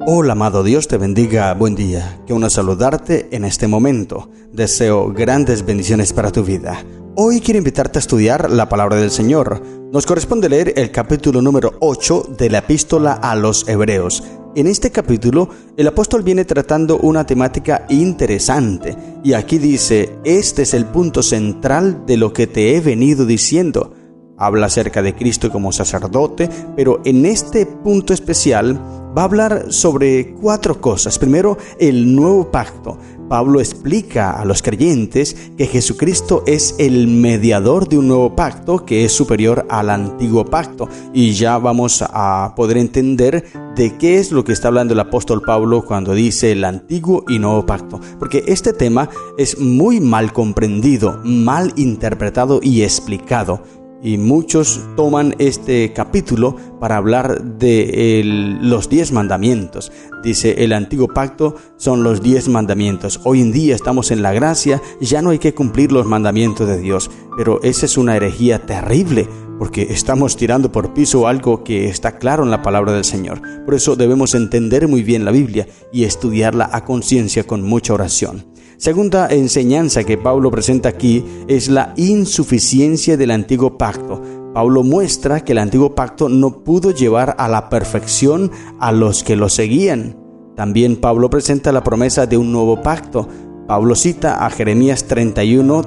Hola amado, Dios te bendiga, buen día. Qué bueno saludarte en este momento. Deseo grandes bendiciones para tu vida. Hoy quiero invitarte a estudiar la palabra del Señor. Nos corresponde leer el capítulo número 8 de la epístola a los Hebreos. En este capítulo, el apóstol viene tratando una temática interesante. Y aquí dice, este es el punto central de lo que te he venido diciendo. Habla acerca de Cristo como sacerdote, pero en este punto especial va a hablar sobre 4 cosas. Primero, el nuevo pacto. Pablo explica a los creyentes que Jesucristo es el mediador de un nuevo pacto que es superior al antiguo pacto. Y ya vamos a poder entender de qué es lo que está hablando el apóstol Pablo cuando dice el antiguo y nuevo pacto. Porque este tema es muy mal comprendido, mal interpretado y explicado. Y muchos toman este capítulo para hablar de los 10 mandamientos. Dice, el antiguo pacto son los 10 mandamientos. Hoy en día estamos en la gracia, ya no hay que cumplir los mandamientos de Dios. Pero esa es una herejía terrible, porque estamos tirando por piso algo que está claro en la palabra del Señor. Por eso debemos entender muy bien la Biblia y estudiarla a conciencia con mucha oración. Segunda enseñanza que Pablo presenta aquí es la insuficiencia del antiguo pacto. Pablo muestra que el antiguo pacto no pudo llevar a la perfección a los que lo seguían. También Pablo presenta la promesa de un nuevo pacto. Pablo cita a Jeremías 31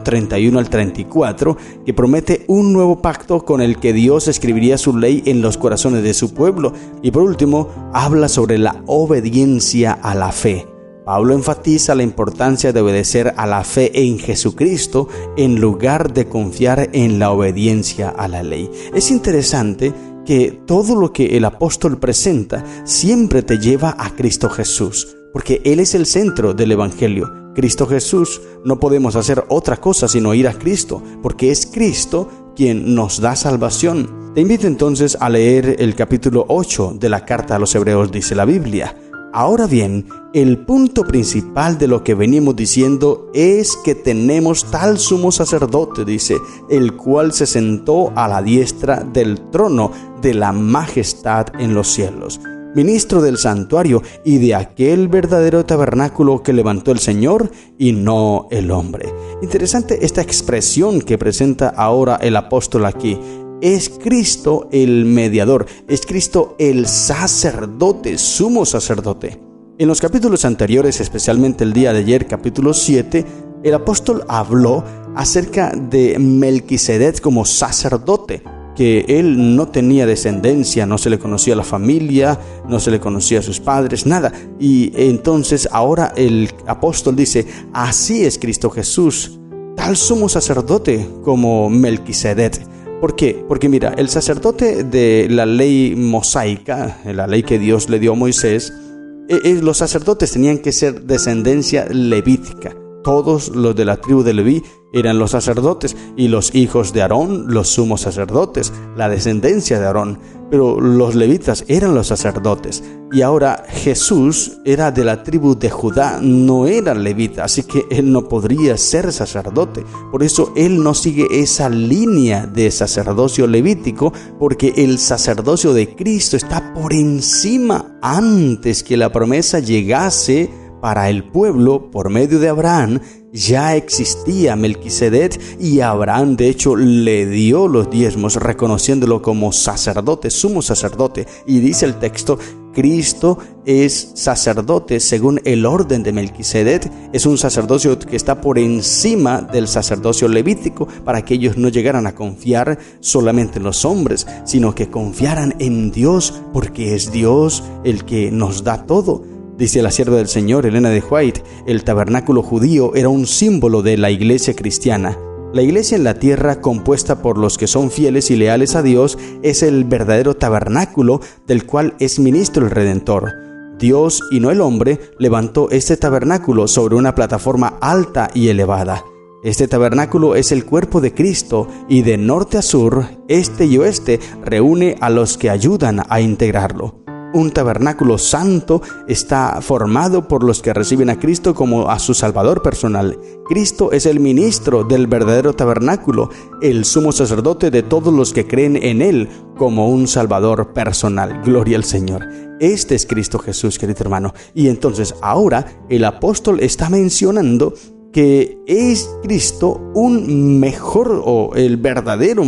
al 34, que promete un nuevo pacto con el que Dios escribiría su ley en los corazones de su pueblo. Y por último, habla sobre la obediencia a la fe. Pablo enfatiza la importancia de obedecer a la fe en Jesucristo en lugar de confiar en la obediencia a la ley. Es interesante que todo lo que el apóstol presenta siempre te lleva a Cristo Jesús, porque Él es el centro del Evangelio. Cristo Jesús, no podemos hacer otra cosa sino ir a Cristo, porque es Cristo quien nos da salvación. Te invito entonces a leer el capítulo 8 de la carta a los Hebreos, dice la Biblia. Ahora bien, el punto principal de lo que venimos diciendo es que tenemos tal sumo sacerdote, dice, el cual se sentó a la diestra del trono de la majestad en los cielos, ministro del santuario y de aquel verdadero tabernáculo que levantó el Señor y no el hombre. Interesante esta expresión que presenta ahora el apóstol aquí. Es Cristo el mediador, es Cristo el sacerdote, sumo sacerdote. En los capítulos anteriores, especialmente el día de ayer, capítulo 7, el apóstol habló acerca de Melquisedec como sacerdote, que él no tenía descendencia, no se le conocía a la familia, no se le conocía a sus padres, nada. Y entonces ahora el apóstol dice, así es Cristo Jesús, tal sumo sacerdote como Melquisedec. ¿Por qué? Porque mira, el sacerdote de la ley mosaica, la ley que Dios le dio a Moisés, los sacerdotes tenían que ser descendencia levítica. Todos los de la tribu de Leví eran los sacerdotes y los hijos de Aarón, los sumos sacerdotes, la descendencia de Aarón. Pero los levitas eran los sacerdotes. Y ahora Jesús era de la tribu de Judá, no era levita, así que él no podría ser sacerdote. Por eso él no sigue esa línea de sacerdocio levítico, porque el sacerdocio de Cristo está por encima. Antes que la promesa llegase para el pueblo por medio de Abraham, ya existía Melquisedec y Abraham de hecho le dio los diezmos reconociéndolo como sacerdote, sumo sacerdote. Y dice el texto, Cristo es sacerdote según el orden de Melquisedec. Es un sacerdocio que está por encima del sacerdocio levítico para que ellos no llegaran a confiar solamente en los hombres, sino que confiaran en Dios, porque es Dios el que nos da todo. Dice la sierva del Señor, Elena de White, el tabernáculo judío era un símbolo de la iglesia cristiana. La iglesia en la tierra, compuesta por los que son fieles y leales a Dios, es el verdadero tabernáculo del cual es ministro el Redentor. Dios, y no el hombre, levantó este tabernáculo sobre una plataforma alta y elevada. Este tabernáculo es el cuerpo de Cristo y de norte a sur, este y oeste, reúne a los que ayudan a integrarlo. Un tabernáculo santo está formado por los que reciben a Cristo como a su Salvador personal. Cristo es el ministro del verdadero tabernáculo, el sumo sacerdote de todos los que creen en Él como un Salvador personal. Gloria al Señor. Este es Cristo Jesús, querido hermano. Y entonces ahora el apóstol está mencionando que es Cristo un mejor, o el verdadero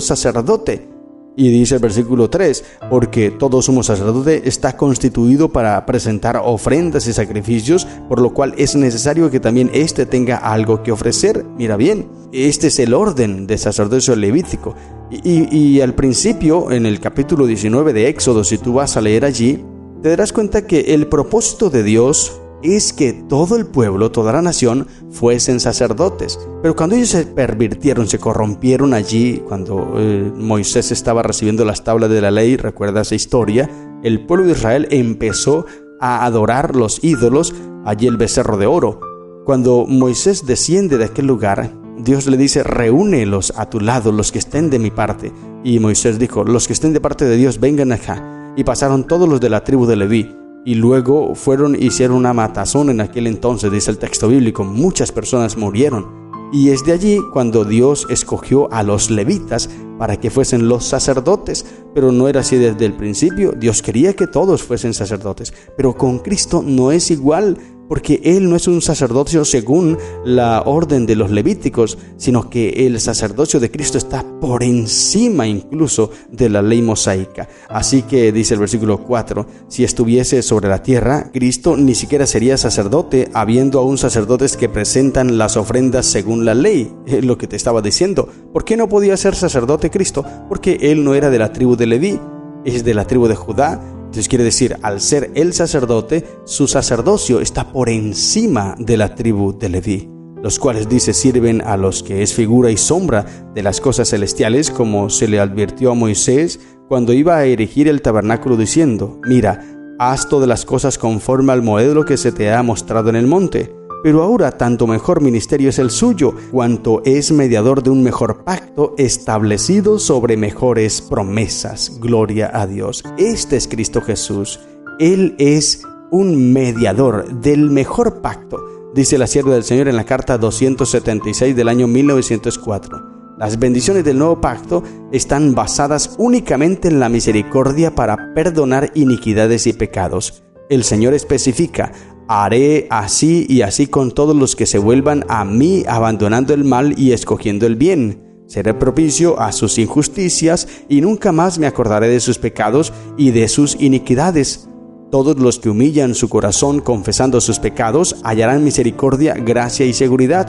sacerdote. Y dice el versículo 3, porque todo sumo sacerdote está constituido para presentar ofrendas y sacrificios, por lo cual es necesario que también éste tenga algo que ofrecer. Mira bien, este es el orden de sacerdocio levítico. Y al principio, en el capítulo 19 de Éxodo, si tú vas a leer allí, te darás cuenta que el propósito de Dios es que todo el pueblo, toda la nación, fuesen sacerdotes. Pero cuando ellos se pervirtieron, se corrompieron allí, cuando Moisés estaba recibiendo las tablas de la ley, recuerda esa historia, el pueblo de Israel empezó a adorar los ídolos, allí el becerro de oro. Cuando Moisés desciende de aquel lugar, Dios le dice, reúnelos a tu lado, los que estén de mi parte. Y Moisés dijo, los que estén de parte de Dios, vengan acá. Y pasaron todos los de la tribu de Leví. Y luego hicieron una matazón en aquel entonces, dice el texto bíblico. Muchas personas murieron. Y es de allí cuando Dios escogió a los levitas para que fuesen los sacerdotes. Pero no era así desde el principio. Dios quería que todos fuesen sacerdotes. Pero con Cristo no es igual, porque Él no es un sacerdocio según la orden de los levíticos, sino que el sacerdocio de Cristo está por encima incluso de la ley mosaica. Así que dice el versículo 4, si estuviese sobre la tierra, Cristo ni siquiera sería sacerdote, habiendo aún sacerdotes que presentan las ofrendas según la ley. Es lo que te estaba diciendo. ¿Por qué no podía ser sacerdote Cristo? Porque Él no era de la tribu de Leví, es de la tribu de Judá. Entonces quiere decir, al ser el sacerdote, su sacerdocio está por encima de la tribu de Leví, los cuales dice sirven a los que es figura y sombra de las cosas celestiales, como se le advirtió a Moisés cuando iba a erigir el tabernáculo diciendo, mira, haz todas las cosas conforme al modelo que se te ha mostrado en el monte. Pero ahora tanto mejor ministerio es el suyo, cuanto es mediador de un mejor pacto establecido sobre mejores promesas. Gloria a Dios. Este es Cristo Jesús. Él es un mediador del mejor pacto, dice la sierva del Señor en la carta 276 del año 1904. Las bendiciones del nuevo pacto están basadas únicamente en la misericordia para perdonar iniquidades y pecados. El Señor especifica, haré así y así con todos los que se vuelvan a mí, abandonando el mal y escogiendo el bien. Seré propicio a sus injusticias y nunca más me acordaré de sus pecados y de sus iniquidades. Todos los que humillan su corazón confesando sus pecados hallarán misericordia, gracia y seguridad.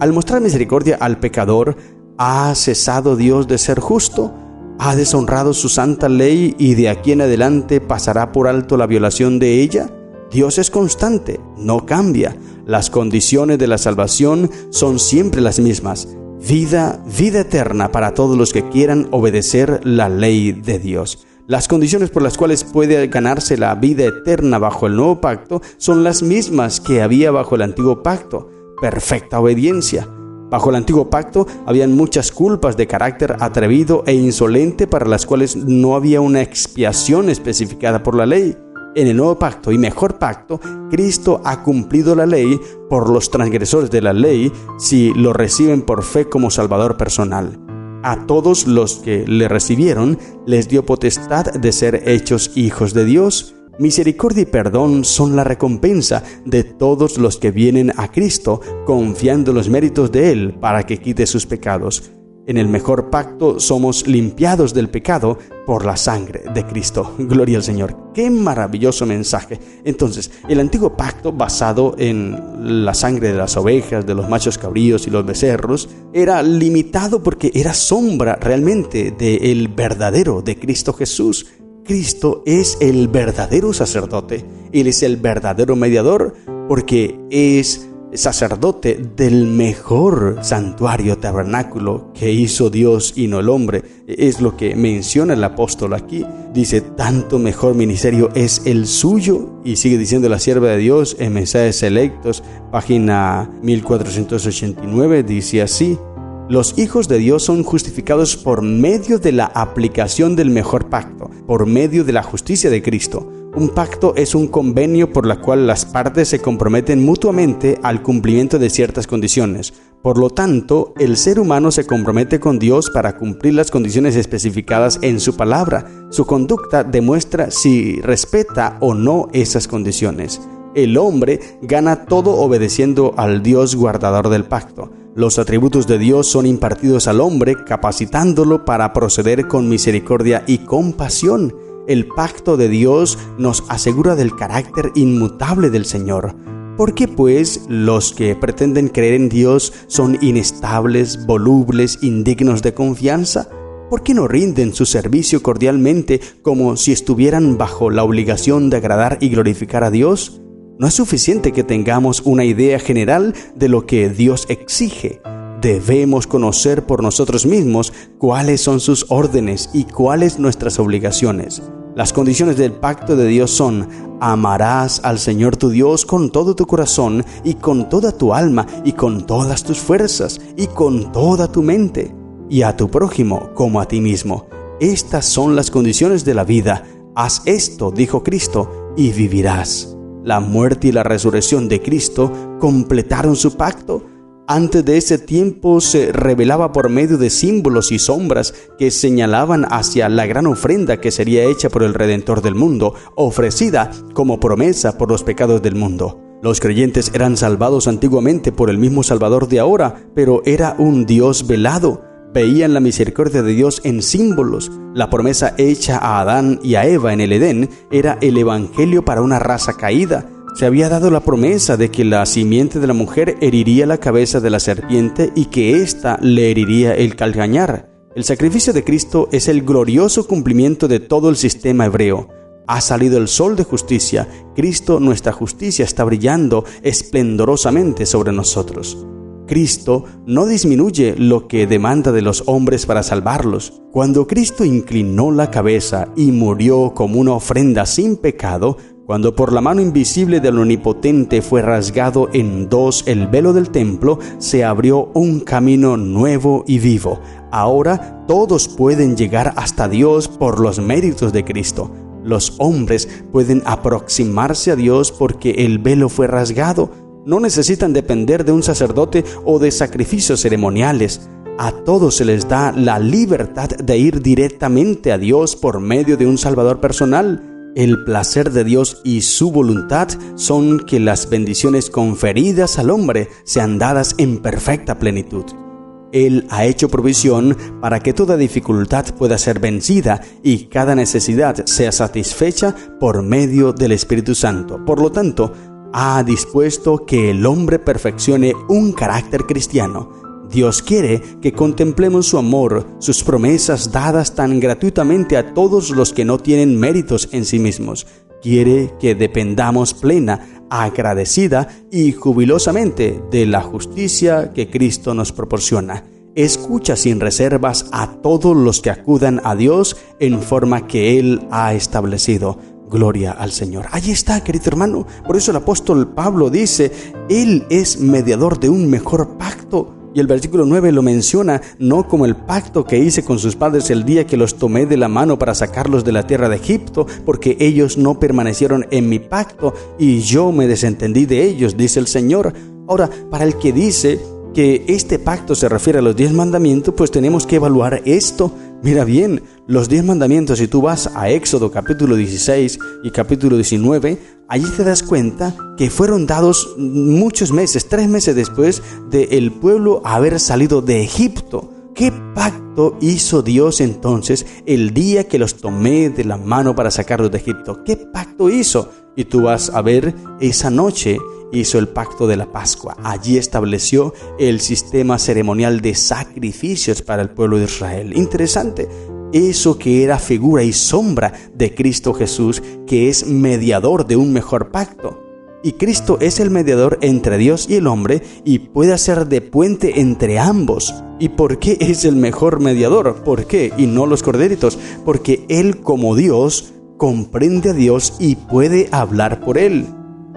Al mostrar misericordia al pecador, ¿ha cesado Dios de ser justo? ¿Ha deshonrado su santa ley y de aquí en adelante pasará por alto la violación de ella? Dios es constante, no cambia. Las condiciones de la salvación son siempre las mismas. Vida eterna para todos los que quieran obedecer la ley de Dios. Las condiciones por las cuales puede ganarse la vida eterna bajo el nuevo pacto son las mismas que había bajo el antiguo pacto. Perfecta obediencia. Bajo el antiguo pacto habían muchas culpas de carácter atrevido e insolente para las cuales no había una expiación especificada por la ley. En el nuevo pacto y mejor pacto, Cristo ha cumplido la ley por los transgresores de la ley si lo reciben por fe como Salvador personal. A todos los que le recibieron les dio potestad de ser hechos hijos de Dios. Misericordia y perdón son la recompensa de todos los que vienen a Cristo confiando en los méritos de Él para que quite sus pecados. En el mejor pacto somos limpiados del pecado por la sangre de Cristo. Gloria al Señor. ¡Qué maravilloso mensaje! Entonces, el antiguo pacto basado en la sangre de las ovejas, de los machos cabríos y los becerros, era limitado porque era sombra realmente del verdadero, de Cristo Jesús. Cristo es el verdadero sacerdote. Él es el verdadero mediador porque es sacerdote del mejor santuario tabernáculo que hizo Dios y no el hombre. Es lo que menciona el apóstol aquí. Dice, tanto mejor ministerio es el suyo. Y sigue diciendo la sierva de Dios en Mensajes Selectos, página 1489, dice así: los hijos de Dios son justificados por medio de la aplicación del mejor pacto, por medio de la justicia de Cristo. Un pacto es un convenio por el cual las partes se comprometen mutuamente al cumplimiento de ciertas condiciones. Por lo tanto, el ser humano se compromete con Dios para cumplir las condiciones especificadas en su palabra. Su conducta demuestra si respeta o no esas condiciones. El hombre gana todo obedeciendo al Dios guardador del pacto. Los atributos de Dios son impartidos al hombre, capacitándolo para proceder con misericordia y compasión. El pacto de Dios nos asegura del carácter inmutable del Señor. ¿Por qué, pues, los que pretenden creer en Dios son inestables, volubles, indignos de confianza? ¿Por qué no rinden su servicio cordialmente como si estuvieran bajo la obligación de agradar y glorificar a Dios? No es suficiente que tengamos una idea general de lo que Dios exige. Debemos conocer por nosotros mismos cuáles son sus órdenes y cuáles nuestras obligaciones. Las condiciones del pacto de Dios son: amarás al Señor tu Dios con todo tu corazón y con toda tu alma y con todas tus fuerzas y con toda tu mente, y a tu prójimo como a ti mismo. Estas son las condiciones de la vida. Haz esto, dijo Cristo, y vivirás. La muerte y la resurrección de Cristo completaron su pacto. Antes de ese tiempo se revelaba por medio de símbolos y sombras que señalaban hacia la gran ofrenda que sería hecha por el Redentor del mundo, ofrecida como promesa por los pecados del mundo. Los creyentes eran salvados antiguamente por el mismo Salvador de ahora, pero era un Dios velado. Veían la misericordia de Dios en símbolos. La promesa hecha a Adán y a Eva en el Edén era el evangelio para una raza caída. Se había dado la promesa de que la simiente de la mujer heriría la cabeza de la serpiente y que ésta le heriría el calcañar. El sacrificio de Cristo es el glorioso cumplimiento de todo el sistema hebreo. Ha salido el sol de justicia. Cristo, nuestra justicia, está brillando esplendorosamente sobre nosotros. Cristo no disminuye lo que demanda de los hombres para salvarlos. Cuando Cristo inclinó la cabeza y murió como una ofrenda sin pecado, cuando por la mano invisible del Omnipotente fue rasgado en dos el velo del templo, se abrió un camino nuevo y vivo. Ahora todos pueden llegar hasta Dios por los méritos de Cristo. Los hombres pueden aproximarse a Dios porque el velo fue rasgado. No necesitan depender de un sacerdote o de sacrificios ceremoniales. A todos se les da la libertad de ir directamente a Dios por medio de un Salvador personal. El placer de Dios y su voluntad son que las bendiciones conferidas al hombre sean dadas en perfecta plenitud. Él ha hecho provisión para que toda dificultad pueda ser vencida y cada necesidad sea satisfecha por medio del Espíritu Santo. Por lo tanto, ha dispuesto que el hombre perfeccione un carácter cristiano. Dios quiere que contemplemos su amor, sus promesas dadas tan gratuitamente a todos los que no tienen méritos en sí mismos. Quiere que dependamos plena, agradecida y jubilosamente de la justicia que Cristo nos proporciona. Escucha sin reservas a todos los que acudan a Dios en forma que Él ha establecido. Gloria al Señor. Ahí está, querido hermano. Por eso el apóstol Pablo dice: Él es mediador de un mejor pacto. Y el versículo 9 lo menciona: no como el pacto que hice con sus padres el día que los tomé de la mano para sacarlos de la tierra de Egipto, porque ellos no permanecieron en mi pacto y yo me desentendí de ellos, dice el Señor. Ahora, para el que dice que este pacto se refiere a los 10 mandamientos, pues tenemos que evaluar esto. Mira bien, los 10 mandamientos, si tú vas a Éxodo capítulo 16 y capítulo 19, allí te das cuenta que fueron dados muchos meses, 3 meses después de el pueblo haber salido de Egipto. ¿Qué pacto hizo Dios entonces el día que los tomé de la mano para sacarlos de Egipto? ¿Qué pacto hizo? Y tú vas a ver, esa noche hizo el pacto de la Pascua. Allí estableció el sistema ceremonial de sacrificios para el pueblo de Israel. Interesante. Eso que era figura y sombra de Cristo Jesús, que es mediador de un mejor pacto. Y Cristo es el mediador entre Dios y el hombre y puede hacer de puente entre ambos. ¿Y por qué es el mejor mediador? ¿Por qué? Y no los corderitos. Porque Él, como Dios, comprende a Dios y puede hablar por Él.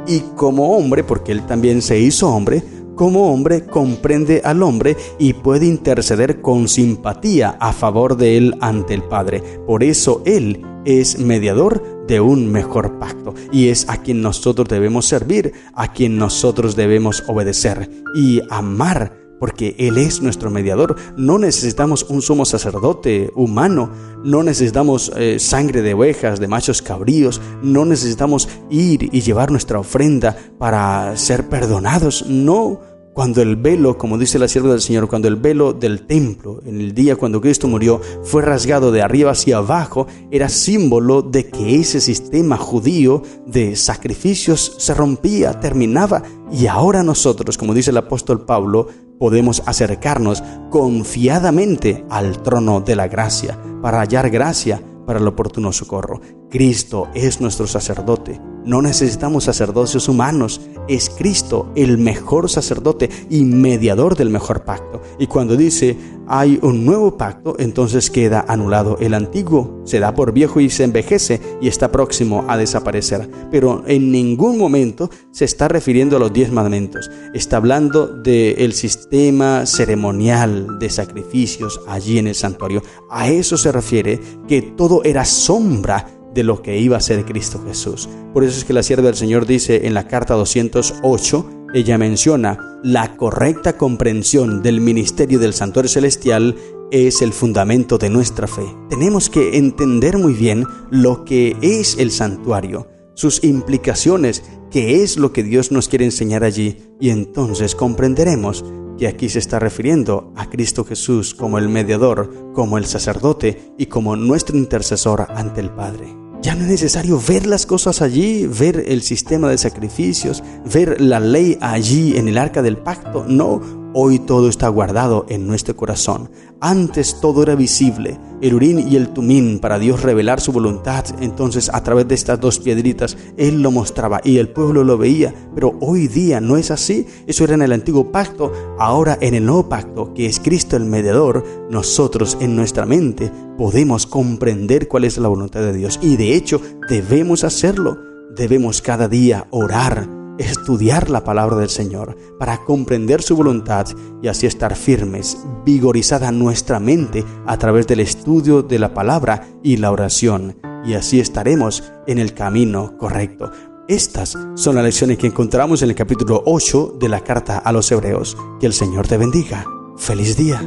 Y como hombre, porque Él también se hizo hombre, como hombre comprende al hombre y puede interceder con simpatía a favor de Él ante el Padre. Por eso Él es mediador de un mejor pacto y es a quien nosotros debemos servir, a quien nosotros debemos obedecer y amar, porque Él es nuestro mediador. No necesitamos un sumo sacerdote humano, no necesitamos sangre de ovejas, de machos cabríos, no necesitamos ir y llevar nuestra ofrenda para ser perdonados, no. Cuando el velo, como dice la sierva del Señor, cuando el velo del templo, en el día cuando Cristo murió, fue rasgado de arriba hacia abajo, era símbolo de que ese sistema judío de sacrificios se rompía, terminaba. Y ahora nosotros, como dice el apóstol Pablo, podemos acercarnos confiadamente al trono de la gracia para hallar gracia para el oportuno socorro. Cristo es nuestro sacerdote. No necesitamos sacerdocios humanos. Es Cristo el mejor sacerdote y mediador del mejor pacto. Y cuando dice hay un nuevo pacto, entonces queda anulado el antiguo. Se da por viejo y se envejece y está próximo a desaparecer. Pero en ningún momento se está refiriendo a los 10 mandamientos. Está hablando del sistema ceremonial de sacrificios allí en el santuario. A eso se refiere, que todo era sombra de lo que iba a ser Cristo Jesús. Por eso es que la sierva del Señor dice en la carta 208, ella menciona: la correcta comprensión del ministerio del santuario celestial es el fundamento de nuestra fe. Tenemos que entender muy bien lo que es el santuario, sus implicaciones, qué es lo que Dios nos quiere enseñar allí, y entonces comprenderemos que aquí se está refiriendo a Cristo Jesús como el mediador, como el sacerdote y como nuestro intercesor ante el Padre. Ya no es necesario ver las cosas allí, ver el sistema de sacrificios, ver la ley allí en el arca del pacto. No, hoy todo está guardado en nuestro corazón. Antes todo era visible, el Urim y el Tumim, para Dios revelar su voluntad. Entonces a través de estas 2 piedritas Él lo mostraba y el pueblo lo veía. Pero hoy día no es así. Eso era en el antiguo pacto. Ahora en el nuevo pacto, que es Cristo el mediador, nosotros en nuestra mente podemos comprender cuál es la voluntad de Dios. Y de hecho debemos hacerlo. Debemos cada día orar, estudiar la palabra del Señor para comprender su voluntad y así estar firmes, vigorizada nuestra mente a través del estudio de la palabra y la oración, y así estaremos en el camino correcto. Estas son las lecciones que encontramos en el capítulo 8 de la carta a los Hebreos. Que el Señor te bendiga. ¡Feliz día!